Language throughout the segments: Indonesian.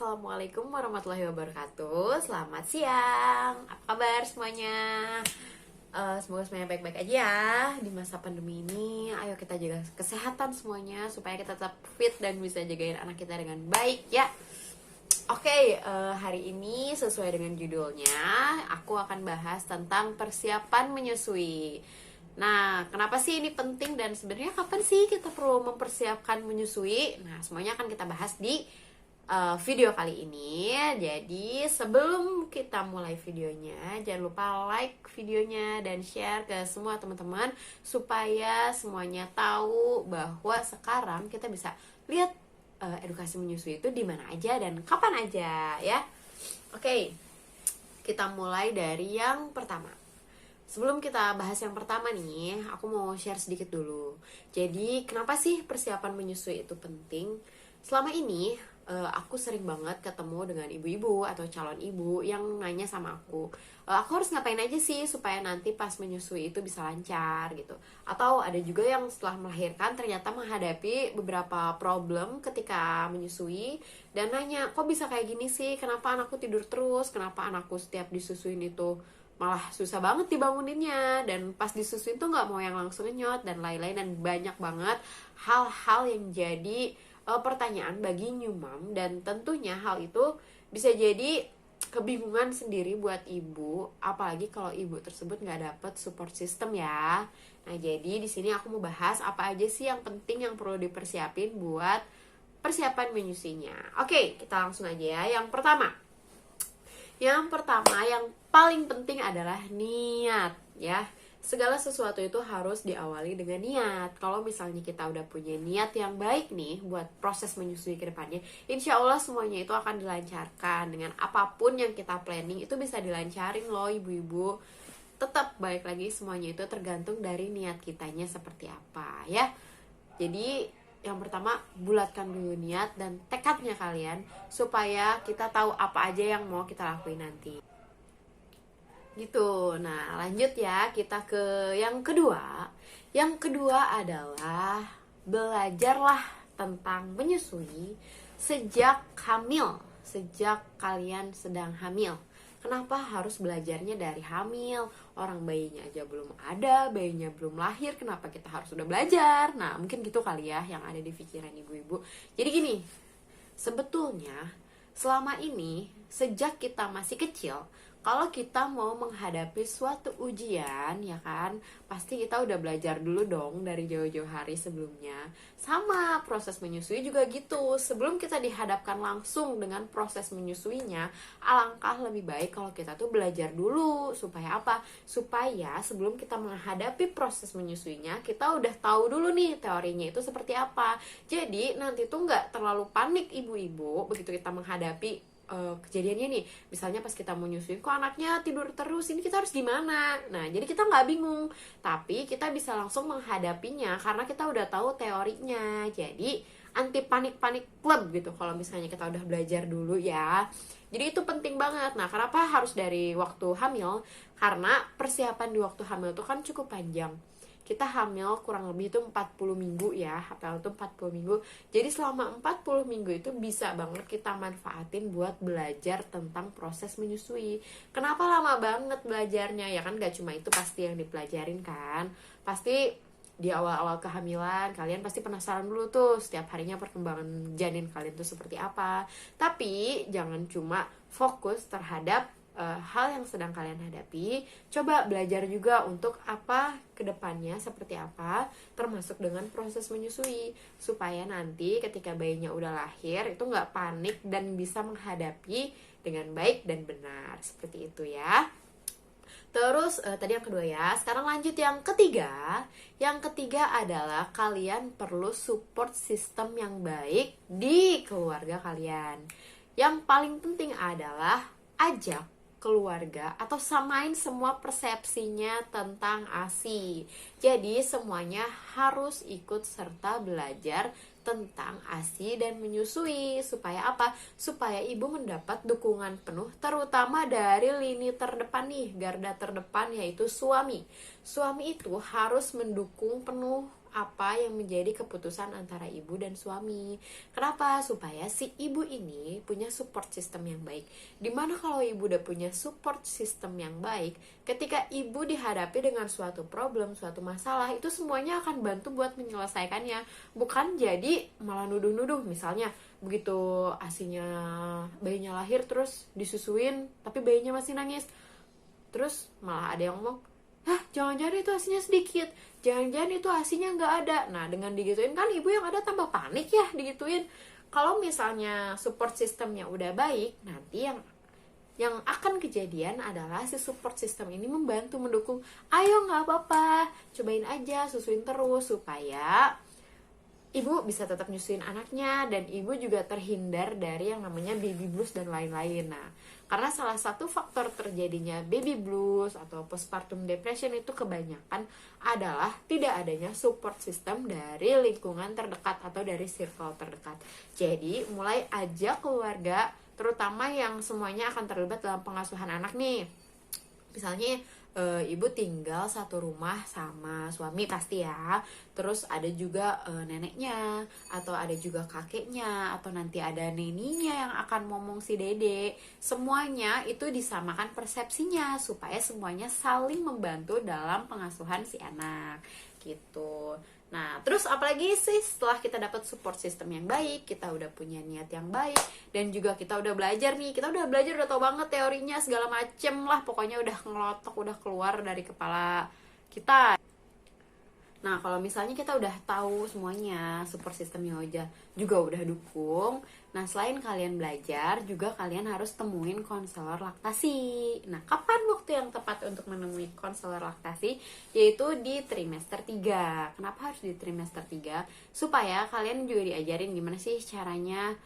Assalamualaikum warahmatullahi wabarakatuh. Selamat siang. Apa kabar semuanya? Semoga semuanya baik-baik aja ya di masa pandemi ini. Ayo kita jaga kesehatan semuanya supaya kita tetap fit dan bisa jagain anak kita dengan baik ya. Oke, hari ini sesuai dengan judulnya, aku akan bahas tentang persiapan menyusui. Nah, kenapa sih ini penting dan sebenarnya kapan sih kita perlu mempersiapkan menyusui? Nah, semuanya akan kita bahas di video kali ini. Jadi sebelum kita mulai videonya, jangan lupa like videonya dan share ke semua teman-teman supaya semuanya tahu bahwa sekarang kita bisa lihat edukasi menyusui itu di mana aja dan kapan aja ya. Oke, kita mulai dari yang pertama. Sebelum kita bahas yang pertama nih, aku mau share sedikit dulu. Jadi, kenapa sih persiapan menyusui itu penting? Selama ini, aku sering banget ketemu dengan ibu-ibu atau calon ibu yang nanya sama aku harus ngapain aja sih supaya nanti pas menyusui itu bisa lancar gitu. Atau ada juga yang setelah melahirkan ternyata menghadapi beberapa problem ketika menyusui dan nanya, kok bisa kayak gini sih? Kenapa anakku tidur terus? Kenapa anakku setiap disusuin itu malah susah banget dibanguninnya, dan pas disusuin tuh nggak mau yang langsung nyot dan lain-lain, dan banyak banget hal-hal yang jadi pertanyaan bagi new mom, dan tentunya hal itu bisa jadi kebingungan sendiri buat ibu, apalagi kalau ibu tersebut nggak dapet support system ya. Nah, jadi di sini aku mau bahas apa aja sih yang penting yang perlu dipersiapin buat persiapan menyusuinya. Oke, kita langsung aja ya. Yang pertama, yang paling penting adalah niat ya. Segala sesuatu itu harus diawali dengan niat. Kalau misalnya kita udah punya niat yang baik nih buat proses menyusui ke depannya, insya Allah semuanya itu akan dilancarkan. Dengan apapun yang kita planning itu bisa dilancarin loh ibu-ibu. Tetap balik lagi, semuanya itu tergantung dari niat kitanya seperti apa ya. Jadi yang pertama, bulatkan dulu niat dan tekadnya kalian supaya kita tahu apa aja yang mau kita lakuin nanti gitu. Nah, lanjut ya, kita ke yang kedua. Yang kedua adalah belajarlah tentang menyusui sejak hamil, sejak kalian sedang hamil. Kenapa harus belajarnya dari hamil? Orang bayinya aja belum ada, bayinya belum lahir, kenapa kita harus udah belajar? Nah, mungkin gitu kali ya yang ada di pikiran ibu-ibu. Jadi gini, sebetulnya selama ini sejak kita masih kecil, kalau kita mau menghadapi suatu ujian, ya kan, pasti kita udah belajar dulu dong dari jauh-jauh hari sebelumnya. Sama proses menyusui juga gitu. Sebelum kita dihadapkan langsung dengan proses menyusuinya, alangkah lebih baik kalau kita tuh belajar dulu. Supaya apa? Supaya sebelum kita menghadapi proses menyusuinya, kita udah tahu dulu nih teorinya itu seperti apa. Jadi nanti tuh nggak terlalu panik ibu-ibu begitu kita menghadapi kejadiannya nih, misalnya pas kita mau nyusuin kok anaknya tidur terus, ini kita harus gimana? Nah, jadi kita nggak bingung, tapi kita bisa langsung menghadapinya karena kita udah tahu teorinya. Jadi anti panik club gitu kalau misalnya kita udah belajar dulu ya. Jadi itu penting banget. Nah, kenapa harus dari waktu hamil? Karena persiapan di waktu hamil itu kan cukup panjang. Kita hamil kurang lebih itu 40 minggu ya, HPL itu 40 minggu. Jadi selama 40 minggu itu bisa banget kita manfaatin buat belajar tentang proses menyusui. Kenapa lama banget belajarnya? Ya kan gak cuma itu pasti yang dipelajarin kan. Pasti di awal-awal kehamilan kalian pasti penasaran dulu tuh setiap harinya perkembangan janin kalian tuh seperti apa. Tapi jangan cuma fokus terhadap hal yang sedang kalian hadapi. Coba belajar juga untuk apa kedepannya seperti apa, termasuk dengan proses menyusui, supaya nanti ketika bayinya udah lahir itu nggak panik dan bisa menghadapi dengan baik dan benar. Seperti itu ya. Terus tadi yang kedua ya. Sekarang lanjut yang ketiga. Yang ketiga adalah kalian perlu support system yang baik di keluarga kalian. Yang paling penting adalah ajak keluarga atau samain semua persepsinya tentang ASI. Jadi semuanya harus ikut serta belajar tentang ASI dan menyusui. Supaya apa? Supaya ibu mendapat dukungan penuh, terutama dari lini terdepan nih, garda terdepan, yaitu suami. Suami itu harus mendukung penuh apa yang menjadi keputusan antara ibu dan suami. Kenapa? Supaya si ibu ini punya support system yang baik. Dimana kalau ibu udah punya support system yang baik, ketika ibu dihadapi dengan suatu problem, suatu masalah, itu semuanya akan bantu buat menyelesaikannya. Bukan jadi malah nuduh-nuduh. Misalnya begitu asinya, bayinya lahir terus disusuin tapi bayinya masih nangis, terus malah ada yang ngomong, jangan-jangan itu asinya sedikit, jangan-jangan itu asinya nggak ada. Nah, dengan digituin kan ibu yang ada tambah panik ya digituin. Kalau misalnya support systemnya udah baik, nanti yang akan kejadian adalah si support system ini membantu, mendukung, ayo nggak apa-apa, cobain aja, susuin terus, supaya ibu bisa tetap nyusuin anaknya, dan ibu juga terhindar dari yang namanya baby blues dan lain-lain. Nah, karena salah satu faktor terjadinya baby blues atau postpartum depression itu kebanyakan adalah tidak adanya support system dari lingkungan terdekat atau dari circle terdekat. Jadi, mulai ajak keluarga, terutama yang semuanya akan terlibat dalam pengasuhan anak nih. Misalnya ibu tinggal satu rumah sama suami pasti ya, terus ada juga neneknya, atau ada juga kakeknya, atau nanti ada neninya yang akan ngomong si dede. Semuanya itu disamakan persepsinya supaya semuanya saling membantu dalam pengasuhan si anak gitu. Nah, terus apalagi sih setelah kita dapat support system yang baik, kita udah punya niat yang baik, dan juga kita udah belajar nih, udah tahu banget teorinya segala macem lah, pokoknya udah ngelotok, udah keluar dari kepala kita. Nah, kalau misalnya kita udah tahu semuanya, support systemnya juga udah dukung. Nah, selain kalian belajar, juga kalian harus temuin konselor laktasi. Nah, kapan waktu yang tepat untuk menemui konselor laktasi? Yaitu di trimester 3. Kenapa harus di trimester 3? Supaya kalian juga diajarin gimana sih caranya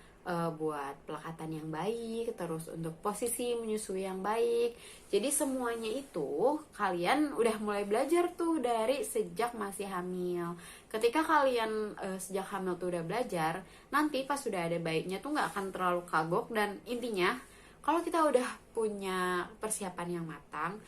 buat pelekatan yang baik, terus untuk posisi menyusui yang baik. Jadi semuanya itu kalian udah mulai belajar tuh dari sejak masih hamil. Ketika kalian sejak hamil tuh udah belajar, nanti pas sudah ada bayinya tuh nggak akan terlalu kagok. Dan intinya kalau kita udah punya persiapan yang matang,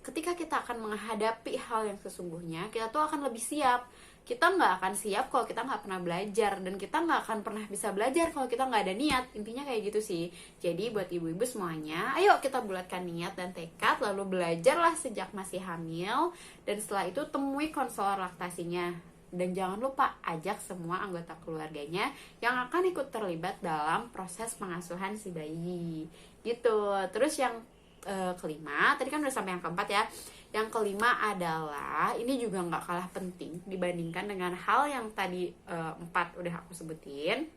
ketika kita akan menghadapi hal yang sesungguhnya, kita tuh akan lebih siap. Kita nggak akan siap kalau kita nggak pernah belajar, dan kita nggak akan pernah bisa belajar kalau kita nggak ada niat. Intinya kayak gitu sih. Jadi buat ibu-ibu semuanya, ayo kita bulatkan niat dan tekad, lalu belajarlah sejak masih hamil, dan setelah itu temui konselor laktasinya. Dan jangan lupa ajak semua anggota keluarganya yang akan ikut terlibat dalam proses pengasuhan si bayi gitu. Terus yang kelima, tadi kan udah sampai yang keempat ya. Yang kelima adalah, ini juga nggak kalah penting dibandingkan dengan hal yang tadi 4 udah aku sebutin,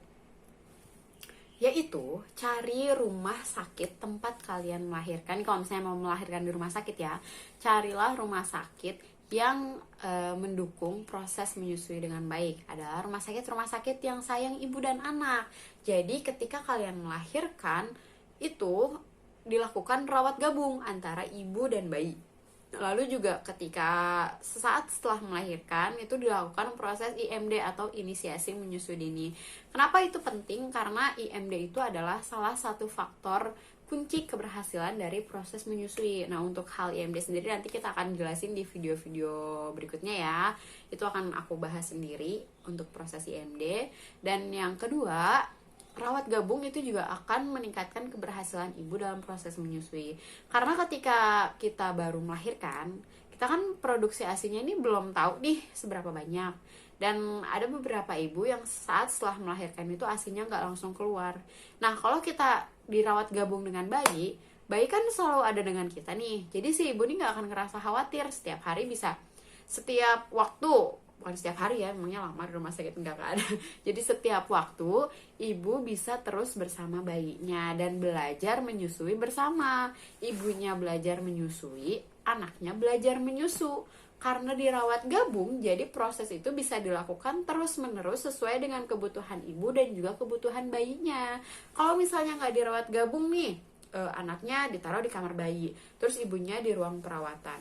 yaitu cari rumah sakit tempat kalian melahirkan. Kalau misalnya mau melahirkan di rumah sakit ya, carilah rumah sakit yang mendukung proses menyusui dengan baik. Adalah rumah sakit yang sayang ibu dan anak. Jadi ketika kalian melahirkan, itu dilakukan rawat gabung antara ibu dan bayi. Lalu juga ketika sesaat setelah melahirkan, itu dilakukan proses IMD atau inisiasi menyusui dini. Kenapa itu penting? Karena IMD itu adalah salah satu faktor kunci keberhasilan dari proses menyusui. Nah, untuk hal IMD sendiri nanti kita akan jelasin di video-video berikutnya ya. Itu akan aku bahas sendiri untuk proses IMD. Dan yang kedua, rawat gabung itu juga akan meningkatkan keberhasilan ibu dalam proses menyusui. Karena ketika kita baru melahirkan, kita kan produksi ASINya ini belum tahu nih seberapa banyak. Dan ada beberapa ibu yang saat setelah melahirkan itu ASINya nggak langsung keluar. Nah, kalau kita dirawat gabung dengan bayi kan selalu ada dengan kita nih. Jadi si ibu ini nggak akan ngerasa khawatir. Setiap hari bisa, setiap waktu, bukan setiap hari ya, emangnya lama di rumah sakit, enggak ada. Jadi setiap waktu ibu bisa terus bersama bayinya dan belajar menyusui bersama. Ibunya belajar menyusui, anaknya belajar menyusu. Karena dirawat gabung, jadi proses itu bisa dilakukan terus-menerus sesuai dengan kebutuhan ibu dan juga kebutuhan bayinya. Kalau misalnya nggak dirawat gabung nih, anaknya ditaruh di kamar bayi, terus ibunya di ruang perawatan.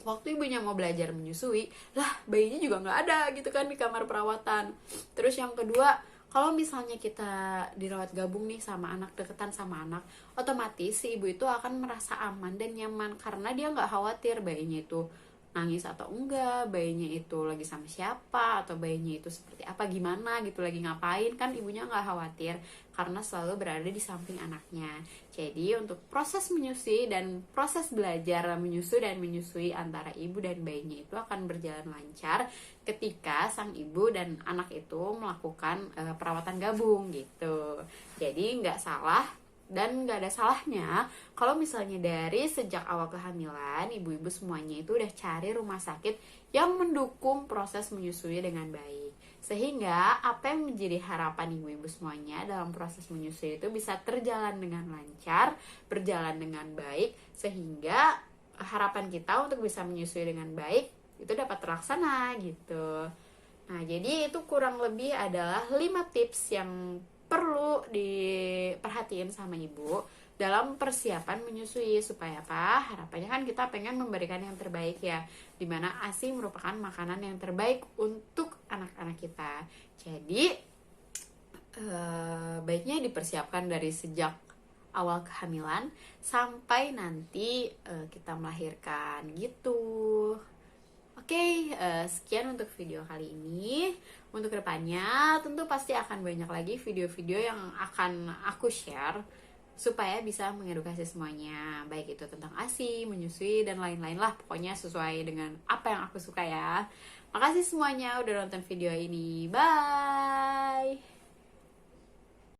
Waktu ibunya mau belajar menyusui, lah bayinya juga nggak ada gitu kan di kamar perawatan. Terus yang kedua, kalau misalnya kita dirawat gabung nih sama anak, deketan sama anak, otomatis si ibu itu akan merasa aman dan nyaman karena dia nggak khawatir bayinya itu nangis atau enggak, bayinya itu lagi sama siapa, atau bayinya itu seperti apa, gimana gitu, lagi ngapain, kan ibunya nggak khawatir karena selalu berada di samping anaknya. Jadi untuk proses menyusui dan proses belajar menyusui antara ibu dan bayinya itu akan berjalan lancar ketika sang ibu dan anak itu melakukan perawatan gabung gitu. Jadi nggak salah dan nggak ada salahnya kalau misalnya dari sejak awal kehamilan ibu-ibu semuanya itu udah cari rumah sakit yang mendukung proses menyusui dengan baik, sehingga apa yang menjadi harapan ibu-ibu semuanya dalam proses menyusui itu bisa terjalan dengan lancar, berjalan dengan baik, sehingga harapan kita untuk bisa menyusui dengan baik itu dapat terlaksana gitu. Nah, jadi itu kurang lebih adalah 5 tips yang perlu diperhatiin sama ibu dalam persiapan menyusui, supaya apa? Harapannya kan kita pengen memberikan yang terbaik ya, dimana ASI merupakan makanan yang terbaik untuk anak-anak kita. Jadi baiknya dipersiapkan dari sejak awal kehamilan sampai nanti kita melahirkan gitu. Oke, sekian untuk video kali ini. Untuk kedepannya tentu pasti akan banyak lagi video-video yang akan aku share supaya bisa mengedukasi semuanya, baik itu tentang ASI, menyusui, dan lain-lain lah. Pokoknya sesuai dengan apa yang aku suka ya. Makasih semuanya udah nonton video ini. Bye!